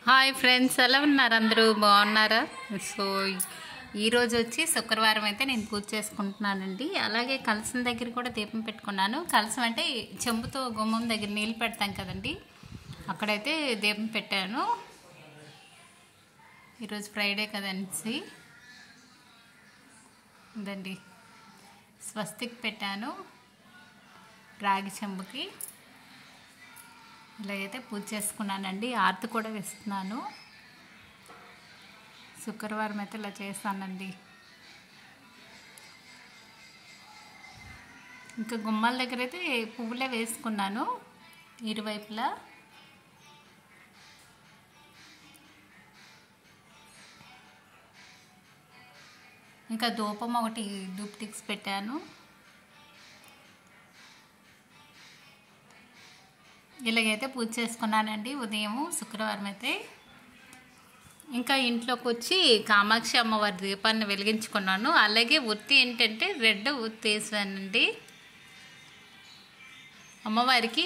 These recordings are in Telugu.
హాయ్ ఫ్రెండ్స్, ఎలా ఉన్నారు? అందరూ బాగున్నారా? సో ఈరోజు వచ్చి శుక్రవారం అయితే నేను పూజ చేసుకుంటున్నానండి. అలాగే కలసం దగ్గర కూడా దీపం పెట్టుకున్నాను. కలసం అంటే చెంబుతో గుమ్మం దగ్గర నీళ్ళు పెడతాం కదండి, అక్కడైతే దీపం పెట్టాను. ఈరోజు ఫ్రైడే కదండి, ఇదండి స్వస్తిక్ పెట్టాను రాగి చెంబుకి. ఇలాగైతే పూజ చేసుకున్నానండి. ఆర్తి కూడా వేస్తున్నాను. శుక్రవారం అయితే ఇలా చేస్తానండి. ఇంకా గుమ్మాల దగ్గర అయితే పువ్వులే వేసుకున్నాను ఇరువైపులా. ఇంకా ధూపం ఒకటి ధూప్ టిక్స్ పెట్టాను. ఇలాగైతే పూజ చేసుకున్నానండి ఉదయం శుక్రవారం అయితే. ఇంకా ఇంట్లోకి వచ్చి కామాక్షి అమ్మవారి దీపాన్ని వెలిగించుకున్నాను. అలాగే ఒత్తి ఏంటంటే రెడ్ ఒత్తి వేసానండి. అమ్మవారికి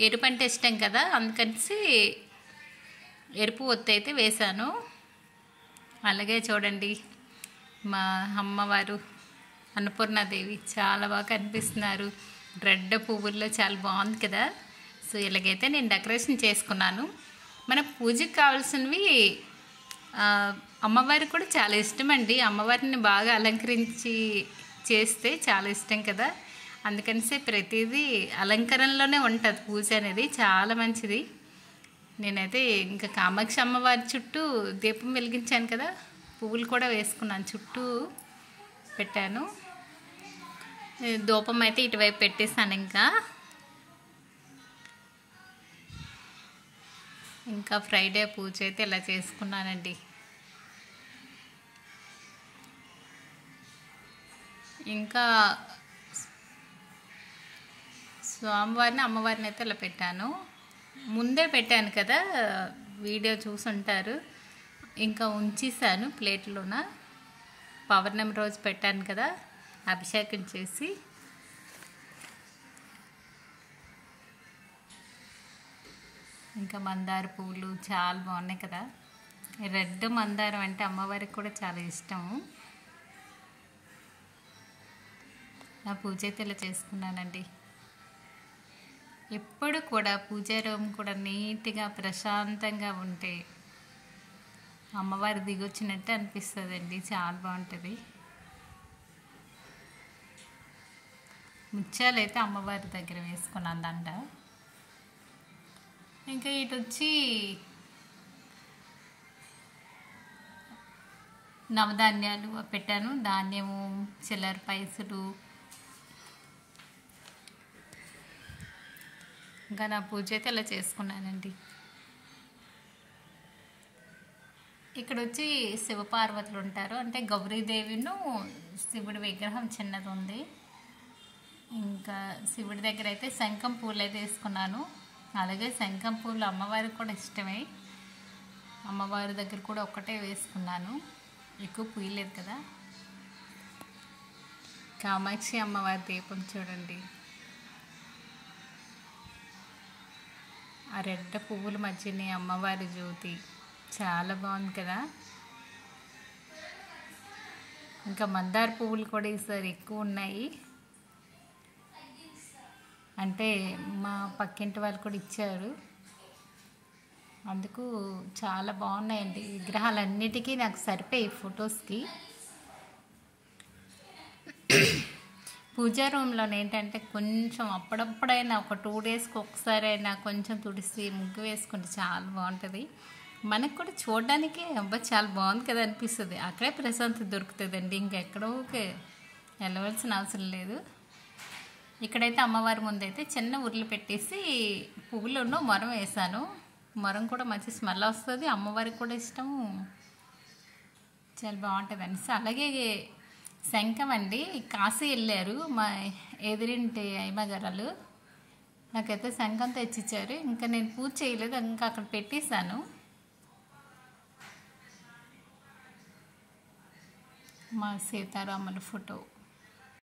ఎరుపు అంటే ఇష్టం కదా, అందుకని ఎరుపు ఒత్తి అయితే వేశాను. అలాగే చూడండి, మా అమ్మవారు అన్నపూర్ణాదేవి చాలా బాగా కనిపిస్తున్నారు. రెడ్ పువ్వుల్లో చాలా బాగుంది కదా. సో ఇలాగైతే నేను డెకరేషన్ చేసుకున్నాను. మన పూజకి కావాల్సినవి అమ్మవారికి కూడా చాలా ఇష్టం అండి. అమ్మవారిని బాగా అలంకరించి చేస్తే చాలా ఇష్టం కదా, అందుకని ప్రతిదీ అలంకరణలోనే ఉంటుంది పూజ అనేది. చాలా మంచిది. నేనైతే ఇంకా కామాక్షి అమ్మవారి చుట్టూ దీపం వెలిగించాను కదా, పువ్వులు కూడా వేసుకున్నాను, చుట్టూ పెట్టాను. ధూపం అయితే ఇటువైపు పెట్టేశాను. ఇంకా ఫ్రైడే పూజ అయితే ఇలా చేసుకున్నానండి. ఇంకా స్వామివారిని అమ్మవారిని అయితే ఇలా పెట్టాను. ముందే పెట్టాను కదా, వీడియో చూసుంటారు. ఇంకా ఉంచేసాను ప్లేట్లోన. పౌర్ణమి రోజు పెట్టాను కదా, అభిషేకం చేసి. ఇంకా మందార పువ్వులు చాలా బాగున్నాయి కదా. రెడ్ మందారం అంటే అమ్మవారికి కూడా చాలా ఇష్టము. నా పూజ అయితే ఇలా చేసుకున్నానండి. ఎప్పుడు కూడా పూజా రూమ్ కూడా నీట్గా ప్రశాంతంగా ఉంటే అమ్మవారి దిగొచ్చినట్టు అనిపిస్తుందండి. చాలా బాగుంటుంది. ముత్యాలు అయితే అమ్మవారి దగ్గర వేసుకున్నాను దండ. ఇంకా ఇటు వచ్చి నవధాన్యాలు పెట్టాను. ధాన్యము, చిల్లర పైసలు. ఇంకా నా పూజ అయితే ఇలా చేసుకున్నానండి. ఇక్కడ వచ్చి శివపార్వతులు ఉంటారు. అంటే గౌరీదేవిను శివుడి విగ్రహం చిన్నది ఉంది. ఇంకా శివుడి దగ్గర అయితే శంఖం పూలు అయితే వేసుకున్నాను. అలాగే శంఖం పూలు అమ్మవారికి కూడా ఇష్టమే. అమ్మవారి దగ్గర కూడా ఒక్కటే వేసుకున్నాను, ఎక్కువ పూయలేదు కదా. కామాక్షి అమ్మవారి దీపం చూడండి, ఆ రెడ్ పువ్వుల మధ్యని అమ్మవారి జ్యోతి చాలా బాగుంది కదా. ఇంకా మందార పువ్వులు కూడా ఈసారి ఎక్కువ ఉన్నాయి. అంటే మా పక్కింటి వాళ్ళు కూడా ఇచ్చారు, అందుకు చాలా బాగున్నాయండి. విగ్రహాలన్నిటికీ నాకు సరిపోయి ఫొటోస్కి. పూజా రూమ్లో ఏంటంటే కొంచెం అప్పుడప్పుడైనా ఒక 2 డేస్కి ఒకసారి అయినా కొంచెం తుడిసి ముగ్గు వేసుకుంటే చాలా బాగుంటుంది. మనకు కూడా చూడడానికి అబ్బా చాలా బాగుంది కదా అనిపిస్తుంది. అక్కడే ప్రశాంతత దొరుకుతుందండి, ఇంకెక్కడో వెళ్ళవలసిన అవసరం లేదు. ఇక్కడైతే అమ్మవారి ముందైతే చిన్న ఉర్లు పెట్టేసి పువ్వులను మొరం వేసాను. మొరం కూడా మంచి స్మెల్ వస్తుంది, అమ్మవారికి కూడా ఇష్టము, చాలా బాగుంటుంది అనేసి. అలాగే శంఖం అండి, కాశీ వెళ్ళారు మా ఎదురింటి అయ్యగారు, నాకైతే శంఖం తెచ్చిచ్చారు. ఇంకా నేను పూజ చేయలేదు, ఇంకా అక్కడ పెట్టేశాను. మా సీతారాముల ఫోటో.